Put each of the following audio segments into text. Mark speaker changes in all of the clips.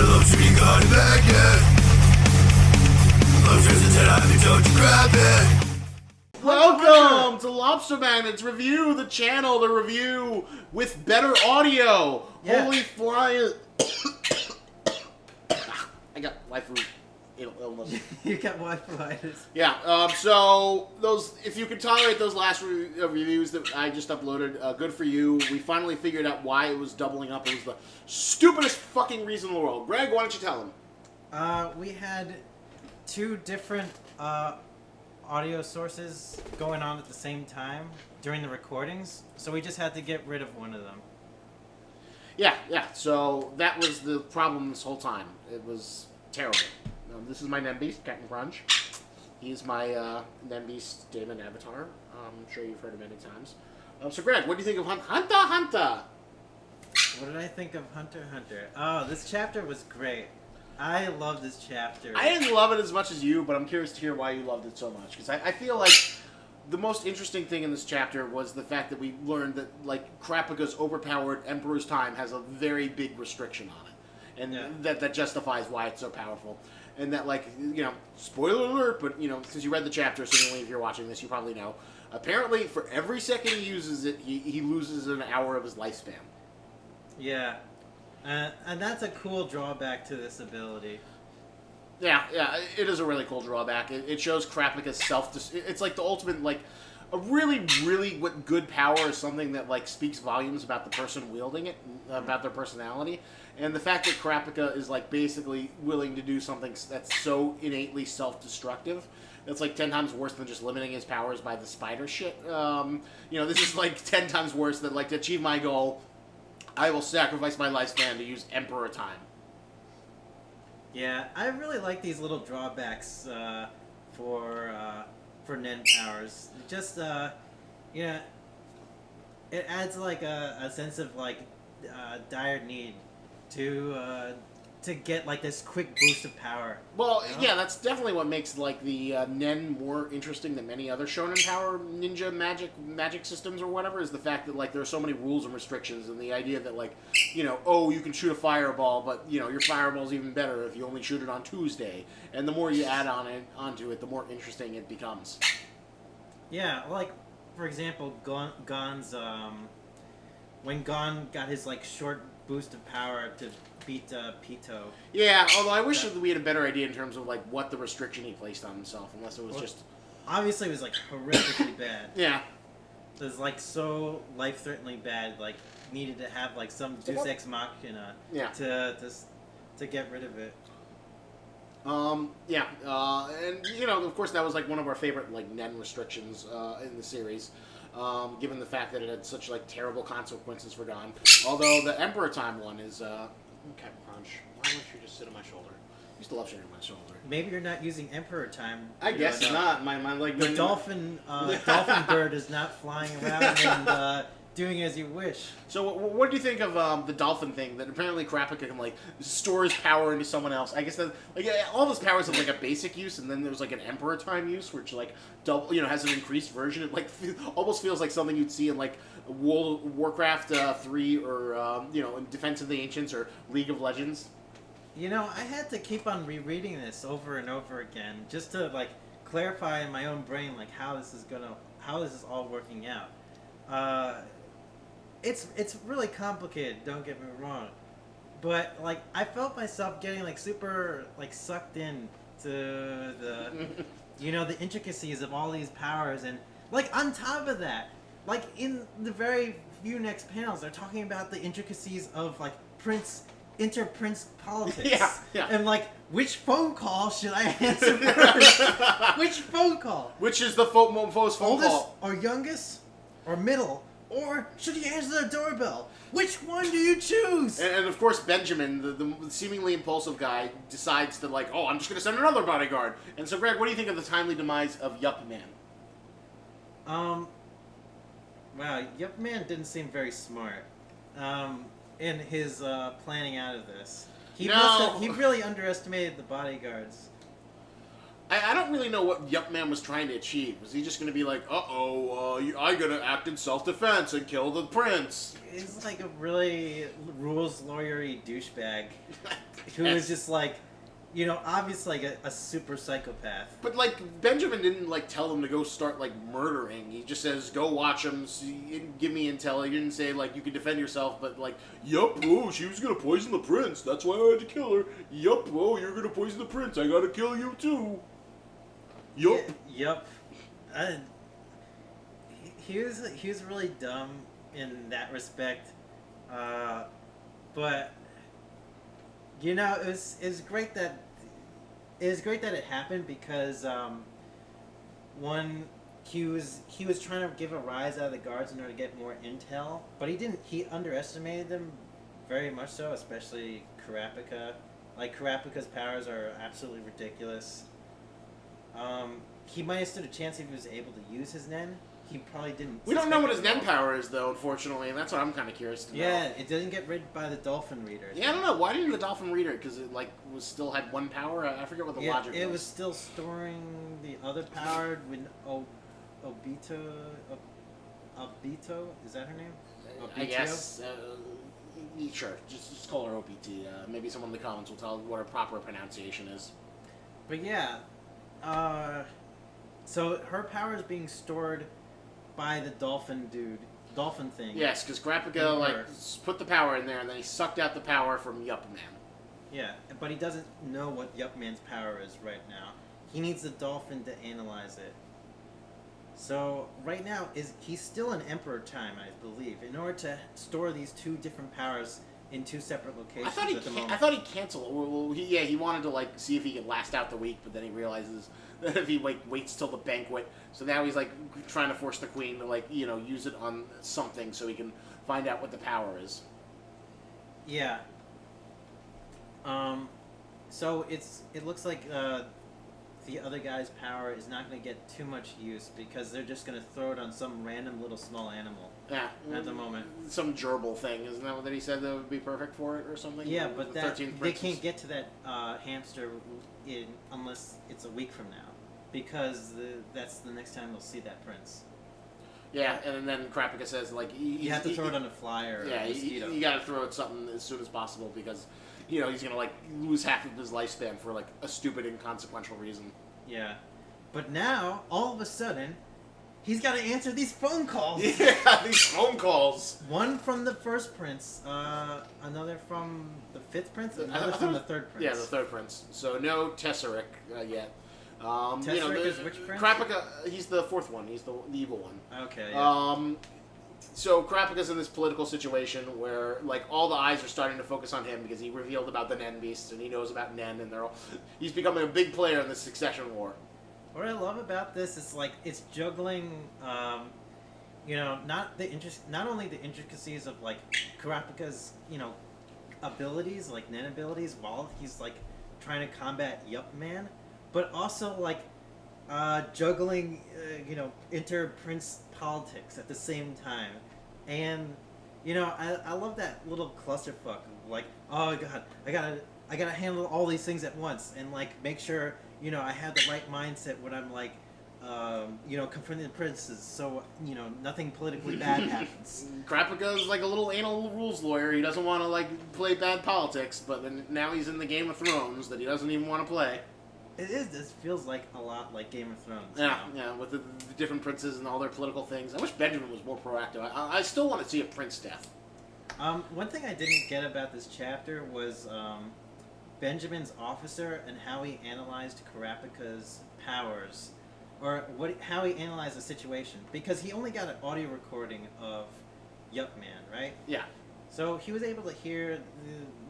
Speaker 1: love to be God magnet. Love to tell me don't you grab it.
Speaker 2: Welcome to Lobster Magnet's Review, the channel to review with better audio.
Speaker 3: Yeah.
Speaker 2: Holy flying! I got waifu illness.
Speaker 3: You got Wi-Fi.
Speaker 2: Yeah. So those, if you could tolerate those last reviews that I just uploaded, good for you. We finally figured out why it was doubling up. It was the stupidest fucking reason in the world. Greg, why don't you tell him?
Speaker 3: We had two different audio sources going on at the same time during the recordings, so we just had to get rid of one of them.
Speaker 2: Yeah. So that was the problem this whole time. It was terrible. This is my Nembeast, Captain Crunch. He's my Nembeast Damon avatar. I'm sure you've heard him many times. So, Greg, what do you think of Hunter x Hunter?
Speaker 3: What did I think of Hunter x Hunter? Oh, this chapter was great. I love this chapter.
Speaker 2: I didn't love it as much as you, but I'm curious to hear why you loved it so much. Because I feel like the most interesting thing in this chapter was the fact that we learned that, like, Kurapica's overpowered Emperor's Time has a very big restriction on it. And that justifies why it's so powerful. And that, like, you know, spoiler alert, but, you know, since you read the chapter, certainly if you're watching this, you probably know. Apparently, for every second he uses it, he loses an hour of his lifespan.
Speaker 3: Yeah. And that's a cool drawback to this ability.
Speaker 2: Yeah, it is a really cool drawback. It shows Kurapica's it's like the ultimate, like, a really, really good power is something that, like, speaks volumes about the person wielding it, about their personality. And the fact that Kurapica is, like, basically willing to do something that's so innately self-destructive, it's, like, 10 times worse than just limiting his powers by the spider shit. You know, this is, like, 10 times worse than, like, to achieve my goal, I will sacrifice my lifespan to use Emperor Time.
Speaker 3: Yeah, I really like these little drawbacks for Nen powers. Just you know, it adds like a sense of like dire need to get like this quick boost of power.
Speaker 2: Well,
Speaker 3: you know?
Speaker 2: yeah, that's definitely what makes like the Nen more interesting than many other shonen power ninja magic systems or whatever, is the fact that like there are so many rules and restrictions, and the idea that like, you know, oh, you can shoot a fireball, but you know your fireball's even better if you only shoot it on Tuesday, and the more you add onto it, the more interesting it becomes.
Speaker 3: Yeah, like for example, Gon's when Gon got his like short boost of power to beat Pito.
Speaker 2: Yeah, although I wish that we had a better idea in terms of like what the restriction he placed on himself, unless it was just...
Speaker 3: Obviously it was like horrifically bad.
Speaker 2: Yeah.
Speaker 3: It was like so life-threateningly bad, like needed to have like some Deus Ex Machina to get rid of it.
Speaker 2: And you know, of course, that was like one of our favorite like Nen restrictions in the series, given the fact that it had such like terrible consequences for Gon. Although the Emperor Time one is, Captain Crunch, why don't you just sit on my shoulder? I used to love sitting on my shoulder.
Speaker 3: Maybe you're not using Emperor Time.
Speaker 2: I guess not. My like
Speaker 3: the dolphin bird is not flying around and doing as you wish.
Speaker 2: So what do you think of the dolphin thing, that apparently Kurapica can like store his power into someone else? I guess that like all of his powers have like a basic use, and then there's like an Emperor Time use, which like double, you know, has an increased version. It like almost feels like something you'd see in like Warcraft 3 or you know, in Defense of the Ancients or League of Legends.
Speaker 3: You know, I had to keep on rereading this over and over again just to like clarify in my own brain like how this is all working out. It's really complicated, don't get me wrong. But like I felt myself getting like super like sucked in to the you know, the intricacies of all these powers, and like on top of that, like in the very few next panels they're talking about the intricacies of like inter-prince politics.
Speaker 2: Yeah.
Speaker 3: And like, which phone call should I answer first? Which phone call?
Speaker 2: Which is the most phone
Speaker 3: Oldest
Speaker 2: call?
Speaker 3: or youngest or middle? Or should you answer the doorbell? Which one do you choose?
Speaker 2: And of course, Benjamin, the seemingly impulsive guy, decides to like, oh, I'm just going to send another bodyguard. And so, Greg, what do you think of the timely demise of Yup Man?
Speaker 3: Wow, Yup Man didn't seem very smart in his planning out of this. He really underestimated the bodyguards.
Speaker 2: I don't really know what Yup Man was trying to achieve. Was he just going to be like, I gotta act in self-defense and kill the prince?
Speaker 3: He's like a really rules lawyery douchebag who
Speaker 2: Yes.
Speaker 3: is just like, you know, obviously like a super psychopath.
Speaker 2: But, like, Benjamin didn't, like, tell him to go start, like, murdering. He just says, go watch him, give me intel. He didn't say, like, you can defend yourself, but, like, yup, oh, she was gonna poison the prince. That's why I had to kill her. Yup, oh, you're gonna poison the prince. I gotta kill you, too. Yup.
Speaker 3: Yup. He was really dumb in that respect, but you know it was great that it happened because one he was trying to give a rise out of the guards in order to get more intel, but he underestimated them very much so, especially Kurapica. Like Kurapica's powers are absolutely ridiculous. He might have stood a chance if he was able to use his Nen. He probably didn't.
Speaker 2: We don't know what his
Speaker 3: suspect
Speaker 2: Nen power is, though, unfortunately, and that's what I'm kind of curious to know.
Speaker 3: Yeah, it doesn't get rid by the Dolphin readers.
Speaker 2: Yeah, I don't know. Why didn't the Dolphin read it? Because it, like, still had one power? I forget what the logic was.
Speaker 3: It was still storing the other power when Obito... Is that her name?
Speaker 2: I guess. Sure. Just call her OPT. Maybe someone in the comments will tell what her proper pronunciation is.
Speaker 3: But yeah, so her power is being stored by the Dolphin thing.
Speaker 2: Yes, because Kurapica, like, put the power in there, and then he sucked out the power from Yup Man.
Speaker 3: Yeah, but he doesn't know what Yup Man's power is right now. He needs the Dolphin to analyze it. So right now he's still in Emperor time, I believe, in order to store these two different powers in two separate locations at the moment.
Speaker 2: I thought he canceled. Well, he wanted to, like, see if he could last out the week, but then he realizes that if he, like, waits till the banquet, so now he's, like, trying to force the queen to, like, you know, use it on something so he can find out what the power is.
Speaker 3: Yeah. So it looks like the other guy's power is not going to get too much use because they're just going to throw it on some random little small animal.
Speaker 2: Yeah.
Speaker 3: At the moment.
Speaker 2: Some gerbil thing, isn't that what he said that would be perfect for it or something?
Speaker 3: Yeah, but they can't get to that hamster unless it's a week from now, because that's the next time they'll see that prince.
Speaker 2: Yeah, and then Kurapica says, like...
Speaker 3: You have to throw it on a fly or a mosquito.
Speaker 2: You gotta throw it something as soon as possible because, you know, he's gonna, like, lose half of his lifespan for, like, a stupid, inconsequential reason.
Speaker 3: Yeah. But now, all of a sudden, he's got to answer these phone calls.
Speaker 2: Yeah, these phone calls.
Speaker 3: One from the first prince, another from the fifth prince, another from the third prince.
Speaker 2: Yeah, the third prince. So no Tesseric yet.
Speaker 3: Tesseric is which prince?
Speaker 2: Kurapica, he's the fourth one. He's the evil one.
Speaker 3: Okay, yeah.
Speaker 2: So Kurapica's in this political situation where, like, all the eyes are starting to focus on him because he revealed about the Nen beasts and he knows about Nen, and he's becoming a big player in this succession war.
Speaker 3: What I love about this is, like, it's juggling, you know, not only the intricacies of, like, Kurapica's, you know, abilities, like Nen abilities, while he's, like, trying to combat Yup Man, but also, like, juggling, you know, inter-prince politics at the same time. And, you know, I love that little clusterfuck of, like, oh god, I gotta handle all these things at once and, like, make sure, you know, I have the right mindset when I'm, like, you know, confronting the princes, so, you know, nothing politically bad happens.
Speaker 2: Kurapica's like a little anal rules lawyer. He doesn't want to, like, play bad politics, but then now he's in the Game of Thrones that he doesn't even want to play.
Speaker 3: This feels like a lot like Game of Thrones.
Speaker 2: Yeah, yeah, with the different princes and all their political things. I wish Benjamin was more proactive. I still want to see a prince death.
Speaker 3: One thing I didn't get about this chapter was Benjamin's officer and how he analyzed Kurapica's powers, or how he analyzed the situation, because he only got an audio recording of Yup Man, right?
Speaker 2: Yeah.
Speaker 3: So he was able to hear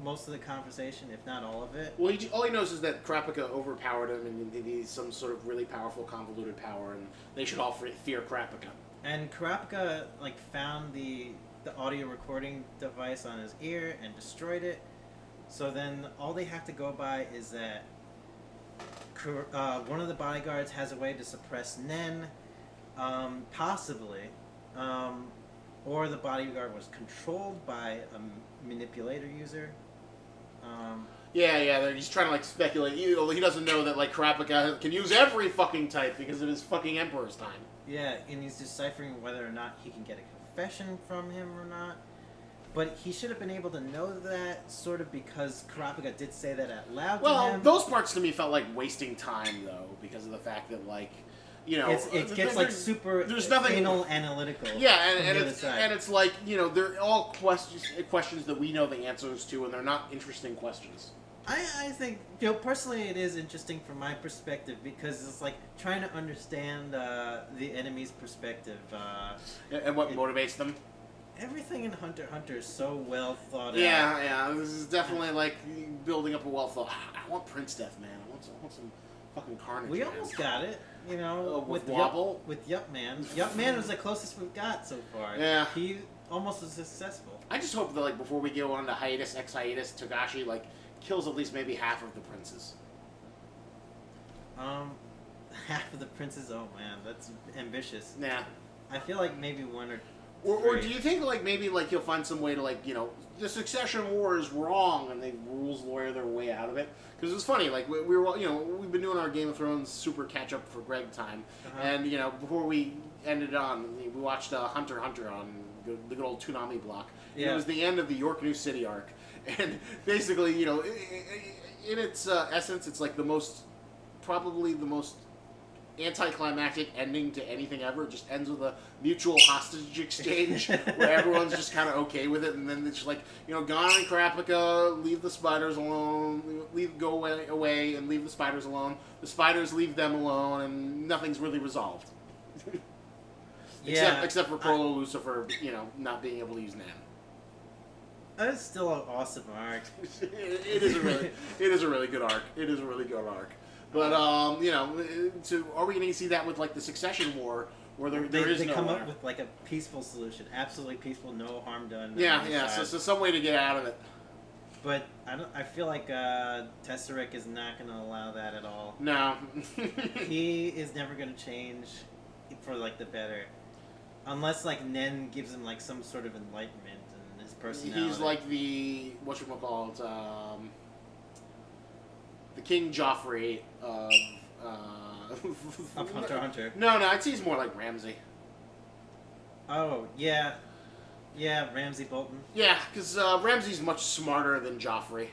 Speaker 3: most of the conversation, if not all of it.
Speaker 2: Well, all he knows is that Kurapica overpowered him, and he's some sort of really powerful, convoluted power, and they should all fear Kurapica.
Speaker 3: And Kurapica, like, found the audio recording device on his ear and destroyed it. So then all they have to go by is that one of the bodyguards has a way to suppress Nen, possibly, or the bodyguard was controlled by a manipulator user.
Speaker 2: Yeah. He's trying to like speculate. He doesn't know that like Kurapica can use every fucking type because of his fucking Emperor's time.
Speaker 3: Yeah, and he's deciphering whether or not he can get a confession from him or not. But he should have been able to know that, sort of, because Kurapica did say that out loud to
Speaker 2: Well,
Speaker 3: him.
Speaker 2: those parts to me felt like wasting time, though, because of the fact that, like,
Speaker 3: it gets like super
Speaker 2: there's nothing
Speaker 3: anal analytical.
Speaker 2: Yeah,
Speaker 3: from
Speaker 2: and
Speaker 3: the other side.
Speaker 2: it's like, they're all questions that we know the answers to, and they're not interesting questions.
Speaker 3: I think, personally it is interesting from my perspective because it's like trying to understand the enemy's perspective.
Speaker 2: And what motivates them.
Speaker 3: Everything in Hunter x Hunter is so well thought out.
Speaker 2: Yeah, this is definitely like building up a well thought. I want Prince Death, man. I want some fucking carnage.
Speaker 3: We
Speaker 2: man.
Speaker 3: almost got it,
Speaker 2: with Wobble.
Speaker 3: With Yup Man. Yup Man was the closest we've got so far.
Speaker 2: Yeah.
Speaker 3: He almost was successful.
Speaker 2: I just hope that like before we go on to Hiatus, ex-Hiatus, Togashi like kills at least maybe half of the princes.
Speaker 3: Half of the princes. Oh man, that's ambitious.
Speaker 2: Yeah.
Speaker 3: I feel like maybe one or.
Speaker 2: Or do you think like maybe like he'll find some way to like the succession war is wrong and they rules lawyer their way out of it? Because it's funny like we were we've been doing our Game of Thrones super catch up for Greg time, and before we ended on we watched Hunter x Hunter on the good old Toonami block. Yeah. And it was the end of the York New City arc, and basically in its essence it's like probably the most anticlimactic ending to anything ever. It just ends with a mutual hostage exchange where everyone's just kind of okay with it, and then it's just like Gon and Kurapica leave the spiders alone, go away and leave the spiders alone. The spiders leave them alone, and nothing's really resolved. Except for Prolo Lucifer, not being able to use Nan.
Speaker 3: That's still an awesome arc.
Speaker 2: It is a really good arc. It is a really good arc. But are we going to see that with like the Succession War, where there is no
Speaker 3: they come
Speaker 2: winner?
Speaker 3: up with like a peaceful solution, absolutely peaceful, no harm done.
Speaker 2: Yeah. So some way to get out of it.
Speaker 3: But I feel like Tesseract is not going to allow that at all.
Speaker 2: No.
Speaker 3: He is never going to change for like the better, unless like Nen gives him like some sort of enlightenment in his personality.
Speaker 2: He's like the whatchamacallit, the King Joffrey of
Speaker 3: Hunter x Hunter.
Speaker 2: No, I'd say he's more like Ramsay.
Speaker 3: Oh yeah, Ramsay Bolton.
Speaker 2: Yeah, because Ramsay's much smarter than Joffrey,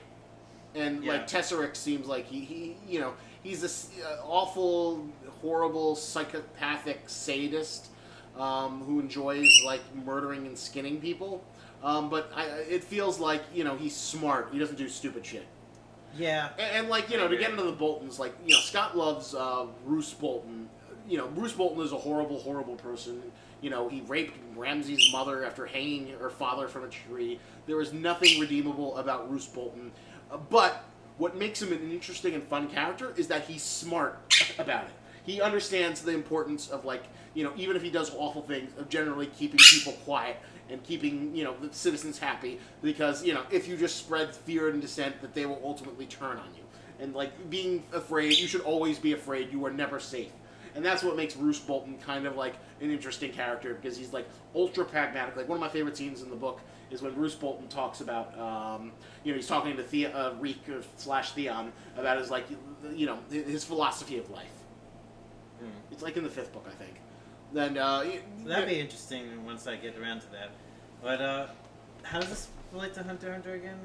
Speaker 2: and like Tesseract seems like he's this awful, horrible, psychopathic sadist who enjoys like murdering and skinning people. But it feels like he's smart. He doesn't do stupid shit.
Speaker 3: Yeah.
Speaker 2: And like, to get into the Boltons, like, Scott loves Roose Bolton. Roose Bolton is a horrible, horrible person. He raped Ramsay's mother after hanging her father from a tree. There is nothing redeemable about Roose Bolton. But what makes him an interesting and fun character is that he's smart about it. He understands the importance of, like, even if he does awful things, of generally keeping people quiet and keeping, the citizens happy, because, if you just spread fear and dissent, that they will ultimately turn on you. And, like, being afraid, you should always be afraid. You are never safe. And that's what makes Roose Bolton kind of, like, an interesting character, because he's, like, ultra pragmatic. Like, one of my favorite scenes in the book is when Roose Bolton talks about, he's talking to Reek / Theon about his, like, his philosophy of life. It's, like, in the 5th book, I think. Then
Speaker 3: that'd be interesting once I get around to that. But how does this relate to Hunter x Hunter again?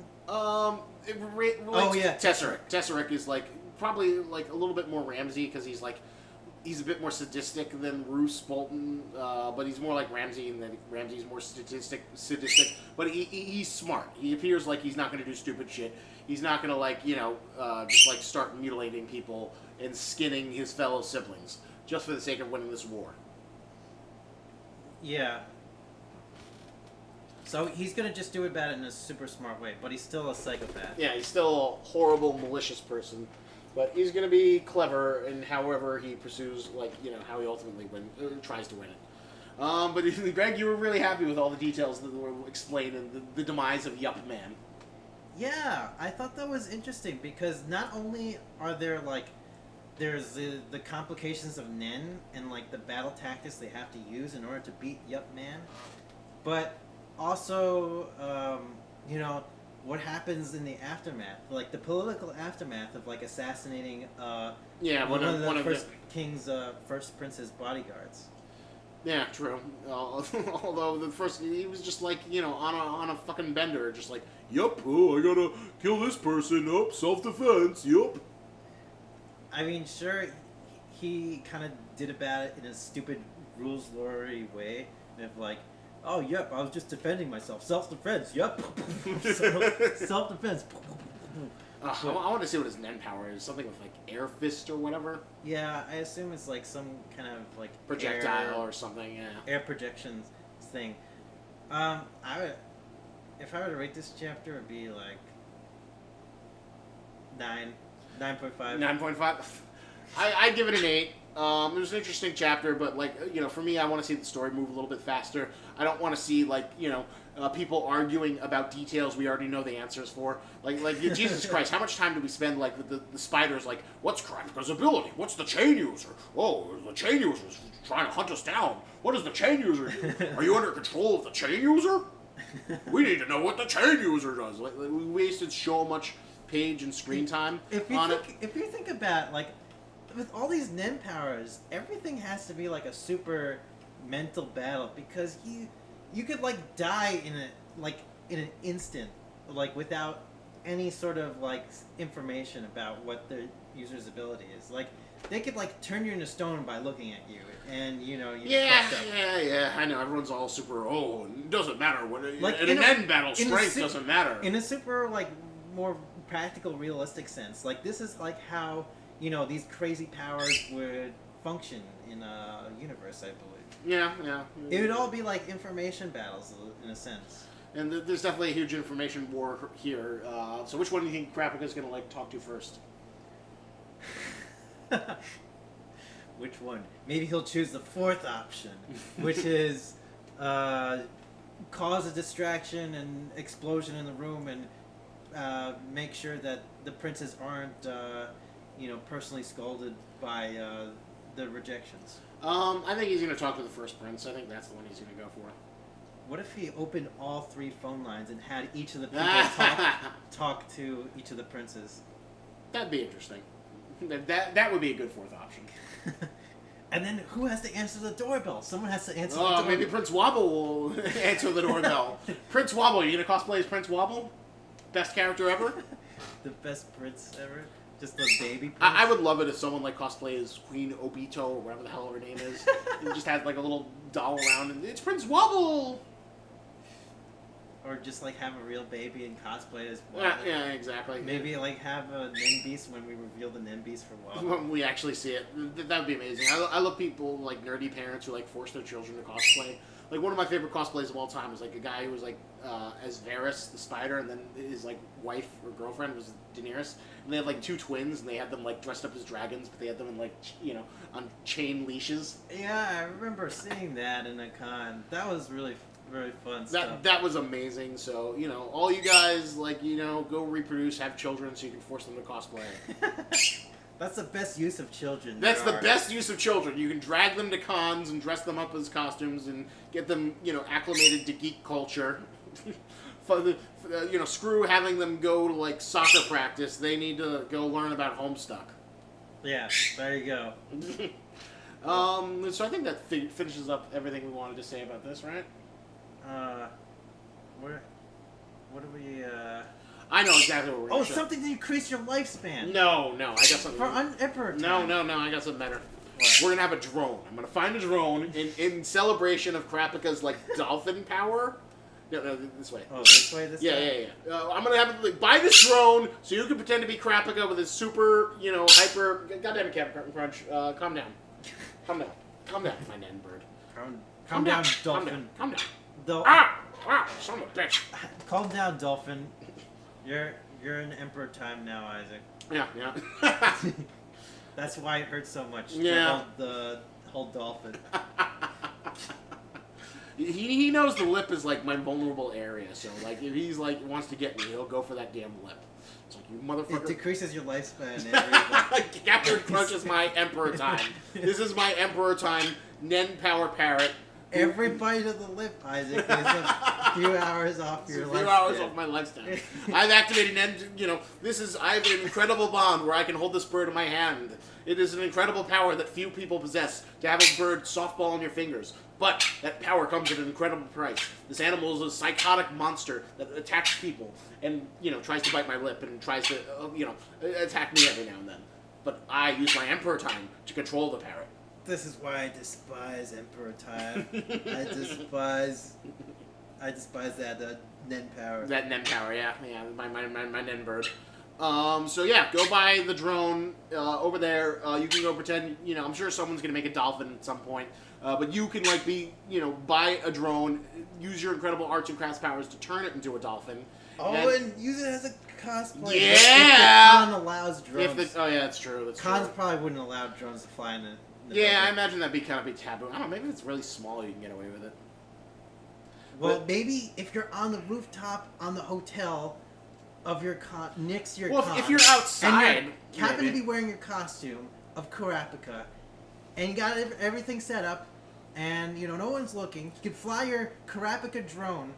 Speaker 2: It relates to Tesseract. Tesseract is like probably like a little bit more Ramsay because he's a bit more sadistic than Roose Bolton, but he's more like Ramsay, and then Ramsay's more sadistic. But he's smart. He appears like he's not going to do stupid shit. He's not going to just like start mutilating people and skinning his fellow siblings just for the sake of winning this war.
Speaker 3: Yeah. So he's going to just do it about it in a super smart way, but he's still a psychopath.
Speaker 2: Yeah, he's still a horrible, malicious person, but he's going to be clever in however he pursues, like, how he ultimately tries to win it. But Greg, you were really happy with all the details that were explained in the demise of Yup Man.
Speaker 3: Yeah, I thought that was interesting because not only are there, like, there's the complications of Nen and, like, the battle tactics they have to use in order to beat Yup Man, but also, what happens in the aftermath, like the political aftermath of like assassinating
Speaker 2: one
Speaker 3: of
Speaker 2: of
Speaker 3: the
Speaker 2: the
Speaker 3: first king's first prince's bodyguards.
Speaker 2: Yeah, true. Although the first, he was just like, on a fucking bender, just like, yup, oh, I gotta kill this person, yup, self-defense, yup.
Speaker 3: I mean, sure, he kind of did about it in a stupid rules lawyery way, of like, oh, yep, I was just defending myself, self-defense, yep, self-defense.
Speaker 2: I want to see what his Nen power is, something with like air fist or whatever.
Speaker 3: Yeah, I assume it's like some kind of like
Speaker 2: Projectile or something, yeah.
Speaker 3: Air projections thing. If I were to rate this chapter, it'd be like 9.5.
Speaker 2: 9.5? I'd give it an 8. It was an interesting chapter, but like, for me, I want to see the story move a little bit faster. I don't want to see like, people arguing about details we already know the answers for. Like Jesus Christ, how much time do we spend like with the spiders? Like, what's Kurapica's ability? What's the chain user? Oh, the chain user's trying to hunt us down. What does the chain user do? Are you under control of the chain user? We need to know what the chain user does. Like we wasted so much page and screen time on it.
Speaker 3: If you think about like, with all these Nen powers, everything has to be like a super mental battle, because you could like die in an instant, like without any sort of like information about what the user's ability is. Like they could like turn you into stone by looking at you, and you fucked up.
Speaker 2: Yeah. I know everyone's all super. Oh, it doesn't matter what.
Speaker 3: Like
Speaker 2: in an end battle, strength doesn't matter.
Speaker 3: In a super like more practical, realistic sense, like this is like how these crazy powers would function in a universe, I believe.
Speaker 2: Yeah.
Speaker 3: It would all be like information battles, in a sense.
Speaker 2: And there's definitely a huge information war here. So which one do you think Kurapica's going to like talk to first?
Speaker 3: Which one? Maybe he'll choose the fourth option, which is cause a distraction and explosion in the room, and make sure that the princes aren't, personally scolded by the rejections.
Speaker 2: I think he's going to talk to the first prince. I think that's the one he's going to go for.
Speaker 3: What if he opened all 3 phone lines and had each of the people talk to each of the princes?
Speaker 2: That'd be interesting. That would be a good fourth option.
Speaker 3: And then who has to answer the doorbell? Someone has to answer the doorbell.
Speaker 2: Maybe Prince Wobble will answer the doorbell. Prince Wobble, are you going to cosplay as Prince Wobble? Best character ever?
Speaker 3: The best prince ever? Just the baby prince?
Speaker 2: I would love it if someone like cosplay as Queen Obito or whatever the hell her name is. And just had like a little doll around and it's Prince Wobble!
Speaker 3: Or just like have a real baby and cosplay as Wobble.
Speaker 2: Yeah, exactly.
Speaker 3: Maybe like have a Nen Beast when we reveal the Nen Beast for Wobble.
Speaker 2: When we actually see it. That would be amazing. I love people, like nerdy parents who like force their children to cosplay. Like one of my favorite cosplays of all time was like a guy who was like as Varys the spider, and then his like wife or girlfriend was Daenerys, and they had like 2 twins, and they had them like dressed up as dragons, but they had them in like on chain leashes.
Speaker 3: Yeah, I remember seeing that in a con. That was really very fun stuff.
Speaker 2: That was amazing. So all you guys like go reproduce, have children, so you can force them to cosplay.
Speaker 3: That's the best use of children.
Speaker 2: That's the best use of children. You can drag them to cons and dress them up as costumes and get them, acclimated to geek culture. Screw having them go to, like, soccer practice. They need to go learn about Homestuck.
Speaker 3: Yeah, there you go.
Speaker 2: So I think that finishes up everything we wanted to say about this, right?
Speaker 3: What do we,
Speaker 2: I know exactly what we're going to show.
Speaker 3: Something to increase your lifespan.
Speaker 2: No, I got something.
Speaker 3: For Emperor time.
Speaker 2: No, I got something better.
Speaker 3: What?
Speaker 2: We're going to have a drone. I'm going to find a drone in celebration of Kurapica's, like, dolphin power. No, this way.
Speaker 3: Oh, this way, this way?
Speaker 2: Yeah. I'm going to have it, like, buy this drone so you can pretend to be Kurapica with his super, hyper... Goddamn it, Captain Crunch. Calm down. Calm down, my Nen bird.
Speaker 3: Calm down, Dolphin.
Speaker 2: Calm down.
Speaker 3: Ah,
Speaker 2: son of a bitch.
Speaker 3: Calm down, Dolphin. You're in Emperor time now, Isaac.
Speaker 2: Yeah.
Speaker 3: That's why it hurts so much.
Speaker 2: Yeah.
Speaker 3: The whole Dolphin.
Speaker 2: He knows the lip is like my vulnerable area, so like if he's like wants to get me, he'll go for that damn lip. It's like, you motherfucker.
Speaker 3: It decreases your lifespan.
Speaker 2: Captain Crunch is my Emperor time. This is my Emperor time. Nen Power Parrot.
Speaker 3: Every bite of the lip, Isaac, is a few hours off your
Speaker 2: a
Speaker 3: life.
Speaker 2: few hours off my lifespan. I've activated I have an incredible bond where I can hold this bird in my hand. It is an incredible power that few people possess, to have a bird softball on your fingers. But that power comes at an incredible price. This animal is a psychotic monster that attacks people and, tries to bite my lip and tries to, attack me every now and then. But I use my Emperor Time to control the parrot.
Speaker 3: This is why I despise Emperor Time. I despise that Nen power.
Speaker 2: That Nen power, yeah, my Nen bird. So yeah, go buy the drone over there. You can go pretend, I'm sure someone's gonna make a dolphin at some point. But you can buy a drone, use your incredible arts and crafts powers to turn it into a dolphin.
Speaker 3: Oh, and use it as a cosplay.
Speaker 2: Yeah.
Speaker 3: If the con allows drones.
Speaker 2: Oh yeah, that's true.
Speaker 3: Cons probably wouldn't allow drones to fly in the
Speaker 2: yeah,
Speaker 3: building.
Speaker 2: I imagine that'd be kind of taboo. I don't know, maybe if it's really small, you can get away with it.
Speaker 3: Well, maybe if you're on the rooftop on the hotel of your con next to your con.
Speaker 2: If you're outside,
Speaker 3: and you happen to be wearing your costume of Kurapica, and you got everything set up, and no one's looking, you can fly your Kurapica drone.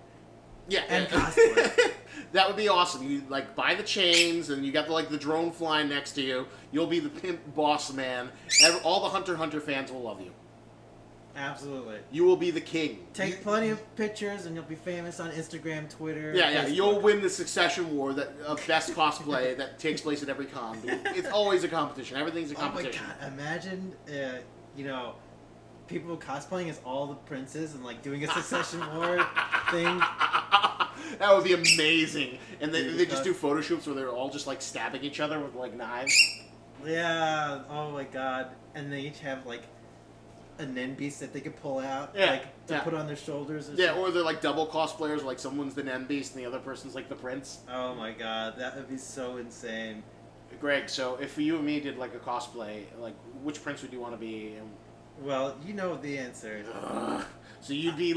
Speaker 2: Yeah,
Speaker 3: and cosplay.
Speaker 2: That would be awesome. You buy the chains, and you got the drone flying next to you. You'll be the pimp boss man. All the Hunter x Hunter fans will love you.
Speaker 3: Absolutely.
Speaker 2: You will be the king.
Speaker 3: Take plenty of pictures, and you'll be famous on Instagram, Twitter.
Speaker 2: Yeah.
Speaker 3: Facebook.
Speaker 2: You'll win the succession war of best cosplay that takes place at every con. It's always a competition. Everything's a competition.
Speaker 3: Oh my god! Imagine, people cosplaying as all the princes and doing a succession war thing.
Speaker 2: That would be amazing. And they just do photo shoots where they're all just stabbing each other with knives.
Speaker 3: Yeah. Oh my god! And they each have a Nen beast that they could pull out, to put on their shoulders. Or something.
Speaker 2: Or they're double cosplayers. Someone's the Nen beast and the other person's the prince.
Speaker 3: Oh my god, that would be so insane.
Speaker 2: Greg, so if you and me did a cosplay, which prince would you want to be?
Speaker 3: Well, you know the answer.
Speaker 2: So you'd be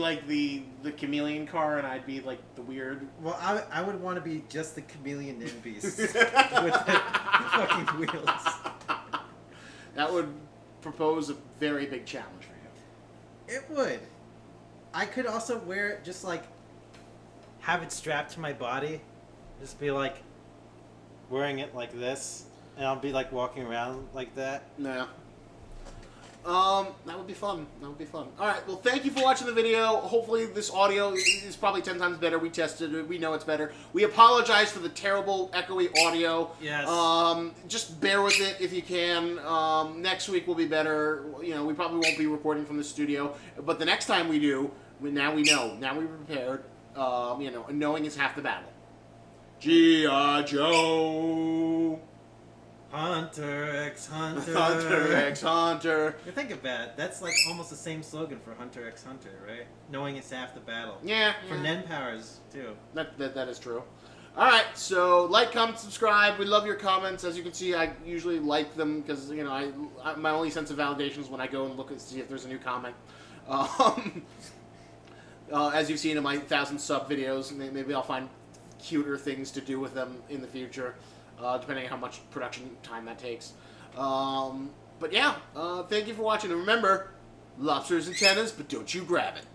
Speaker 2: the chameleon car, and I'd be the weird.
Speaker 3: Well, I would want to be just the chameleon Nen beast with the fucking wheels.
Speaker 2: That would propose a very big challenge for you.
Speaker 3: It would. I could also wear it just have it strapped to my body, just be wearing it like this, and I'll be walking around like that.
Speaker 2: Yeah. That would be fun. Alright, well, thank you for watching the video. Hopefully this audio is probably 10 times better. We tested it. We know it's better. We apologize for the terrible echoey audio.
Speaker 3: Yes.
Speaker 2: Just bear with it if you can. Next week will be better. We probably won't be recording from the studio. But the next time we do, now we know. Now we're prepared. Knowing is half the battle. G.I. Joe!
Speaker 3: Hunter x Hunter.
Speaker 2: Hunter x Hunter.
Speaker 3: You think about it, that's almost the same slogan for Hunter x Hunter, right? Knowing it's half the battle.
Speaker 2: Yeah.
Speaker 3: For Nen powers, too.
Speaker 2: That is true. Alright, so comment, subscribe. We love your comments. As you can see, I usually like them because, my only sense of validation is when I go and look and see if there's a new comment. As you've seen in my 1,000 sub videos, maybe I'll find cuter things to do with them in the future. Depending on how much production time that takes. But yeah, thank you for watching. And remember, lobster's antennas, but don't you grab it.